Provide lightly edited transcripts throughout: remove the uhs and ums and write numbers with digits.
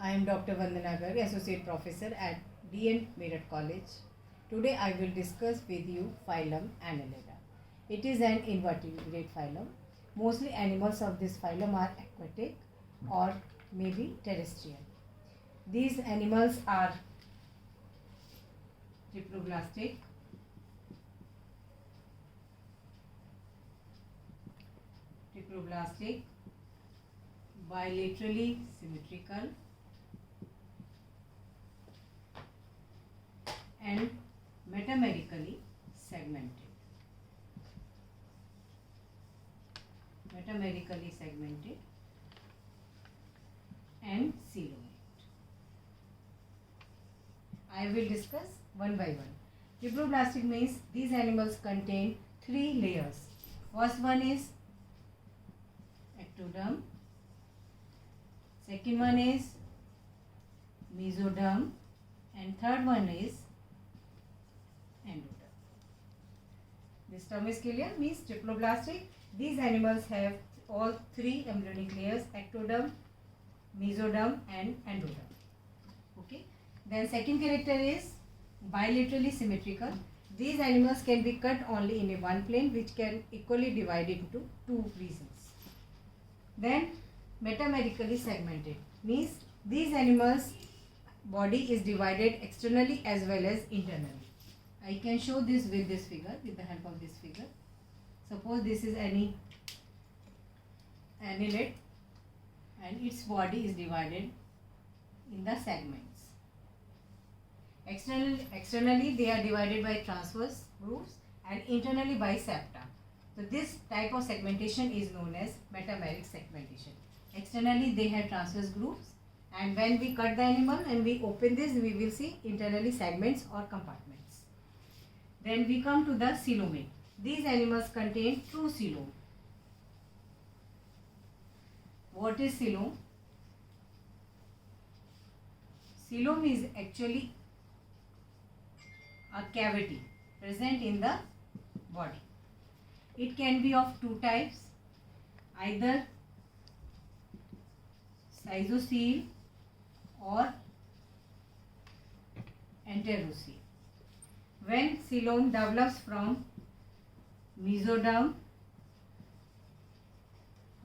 I am Dr. Vandana Garg, Associate Professor at DN Meerut College. Today I will discuss with you phylum Annelida. It is an invertebrate phylum. Mostly animals of this phylum are aquatic or maybe terrestrial. These animals are triploblastic, bilaterally symmetrical, and metamerically segmented. And coelomate. I will discuss one by one. Triploblastic means these animals contain 3 layers. First one is ectoderm, second one is mesoderm, and third one is endoderm. This term is clear, means triploblastic. These animals have all 3 embryonic layers: ectoderm, mesoderm and endoderm. Okay. Then second character is bilaterally symmetrical. These animals can be cut only in a one plane, which can equally divide into 2 regions. Then metamerically segmented means these animals body is divided externally as well as internally. I can show this with this figure, with the help of this figure. Suppose this is any annelid and its body is divided in the segments. Externally they are divided by transverse grooves and internally by septa. So this type of segmentation is known as metameric segmentation. Externally they have transverse grooves, and when we cut the animal and we open this, we will see internally segments or compartments. Then we come to the coelomate. These animals contain 2 coelom. What is coelom? Coelom is actually a cavity present in the body. It can be of 2 types, either schizocele or enterocele. When coelom develops from mesoderm,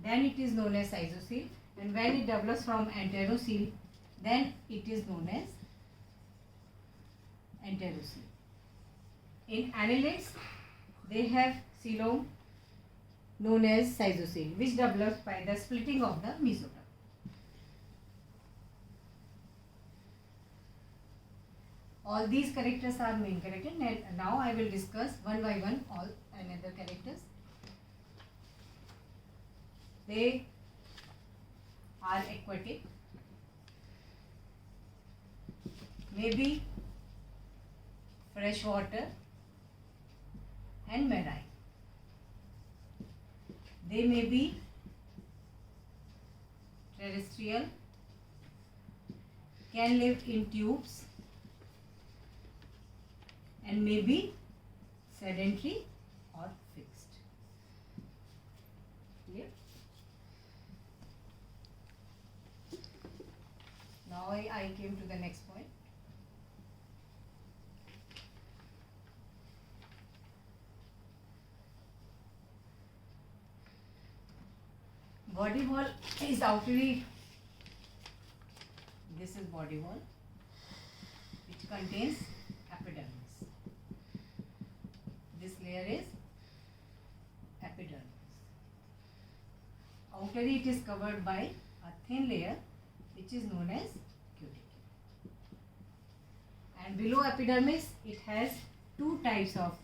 then it is known as schizocele, and when it develops from enterocele, then it is known as enterocele. In annelids, they have coelom known as schizocele, which develops by the splitting of the mesoderm. All these characters are main characters, and now I will discuss one by one all another characters. They are aquatic, maybe freshwater and marine. They may be terrestrial, can live in tubes, and may be sedentary or fixed. Clear? Now I came to the next point. Body wall is outerly. This is body wall, which contains epidermis. This layer is epidermis. Outerly it is covered by a thin layer, which is known as cuticle. And below epidermis, it has 2 types of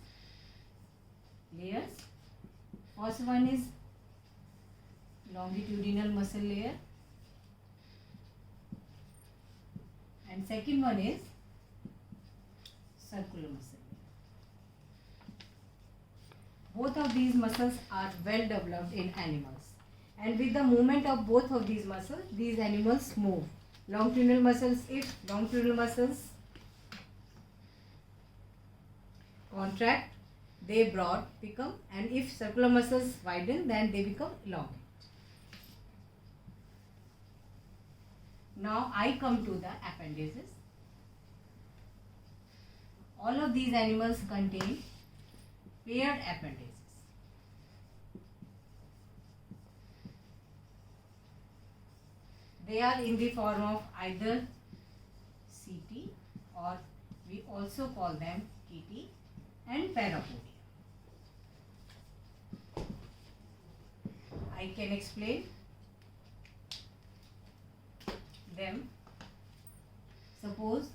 layers. First one is longitudinal muscle layer, and second one is circular muscle layer. Both of these muscles are well developed in animals, and with the movement of both of these muscles, these animals move. Longitudinal muscles, if longitudinal muscles contract, they broad become, and if circular muscles widen, then they become elongate. Now I come to the appendages. All of these animals contain paired appendages. They are in the form of either setae, or we also call them chaetae and parapodia. I can explain them. Suppose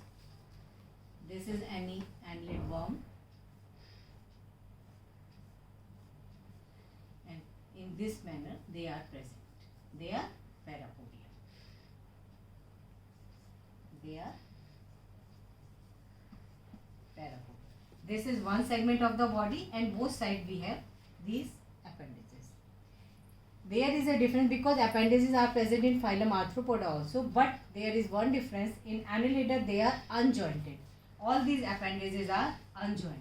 this is any annelid worm, and in this manner they are present. They are parapodia. They are parapodia. This is one segment of the body, and both sides we have these appendages. There is a difference because appendages are present in phylum Arthropoda also, but there is one difference. In Annelida they are unjointed. All these appendages are unjointed.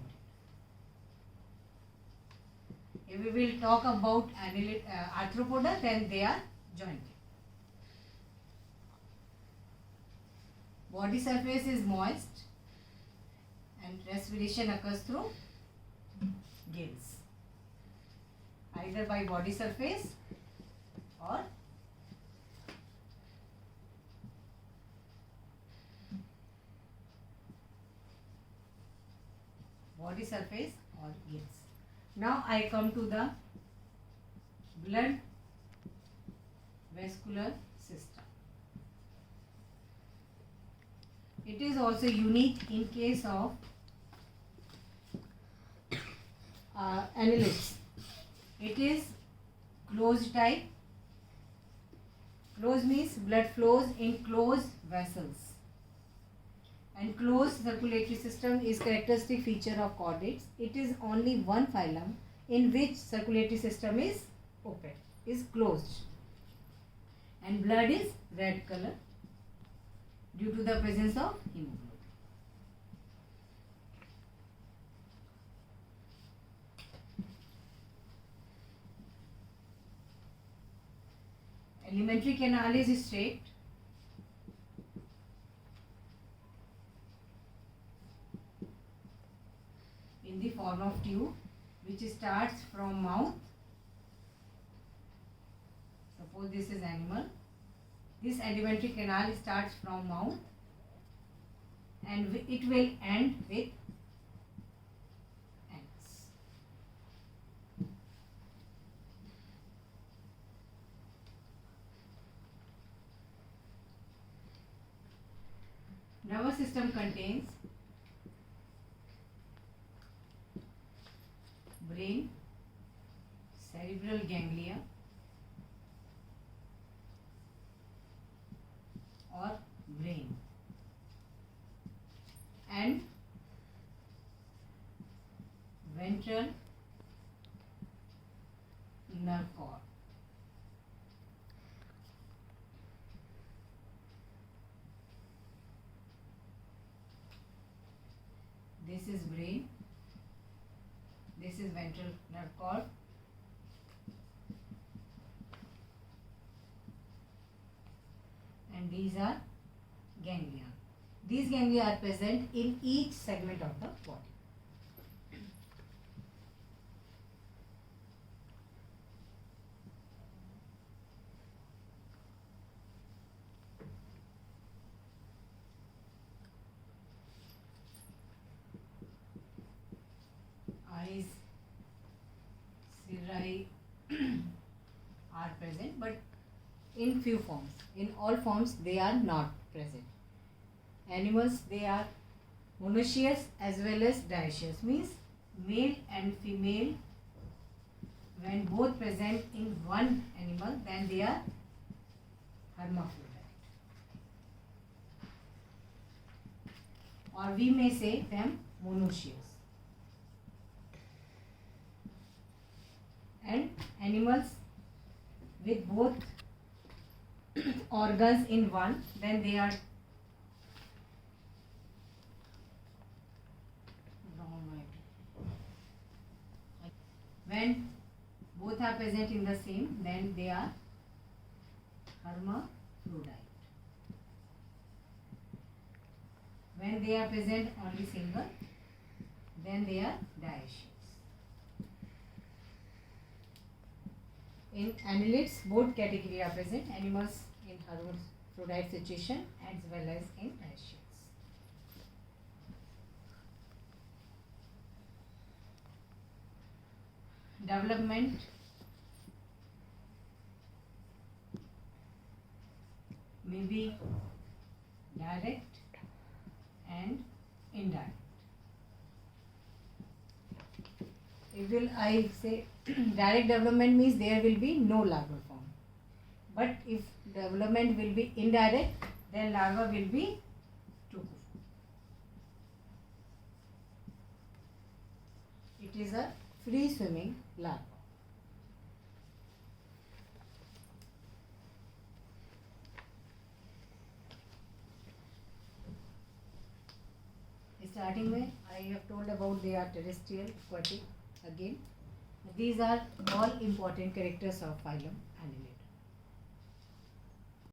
If we will talk about Arthropoda, then they are jointed. Body surface is moist and respiration occurs through gills, either by body surface or body surface or gills. Now I come to the blood vascular system. It is also unique in case of annelids. It is closed type. Closed means blood flows in closed vessels. And closed circulatory system is characteristic feature of chordates. It is only one phylum in which circulatory system is open, is closed. And blood is red color due to the presence of hemoglobin. Alimentary canal is straight. In the form of tube, which starts from mouth. Suppose this is animal. This alimentary canal starts from mouth and it will end with anus. Nervous system contains brain, cerebral ganglia or brain, and ventral nerve cord. This is brain. This is ventral nerve cord. And these are ganglia. These ganglia are present in each segment of the body. Eyes, cirri are present, but in few forms. In all forms they are not present. Animals, they are monoecious as well as dioecious, means male and female, when both present in one animal, then they are hermaphrodite. Or we may say them monoecious. And animals with both organs in one, then they are when both are present in the same, then they are hermaphrodite. When they are present only single, then they are dioecious. In annelids, both category are present, animals in hermaphrodite situation as well as in dioecious. Development may be direct and indirect. I say direct development means there will be no larval form. But if development will be indirect, then larva will be trophophore. It is a free swimming larva. Starting में I have told about they are terrestrial, aquatic. Again, these are all important characters of phylum Annelida.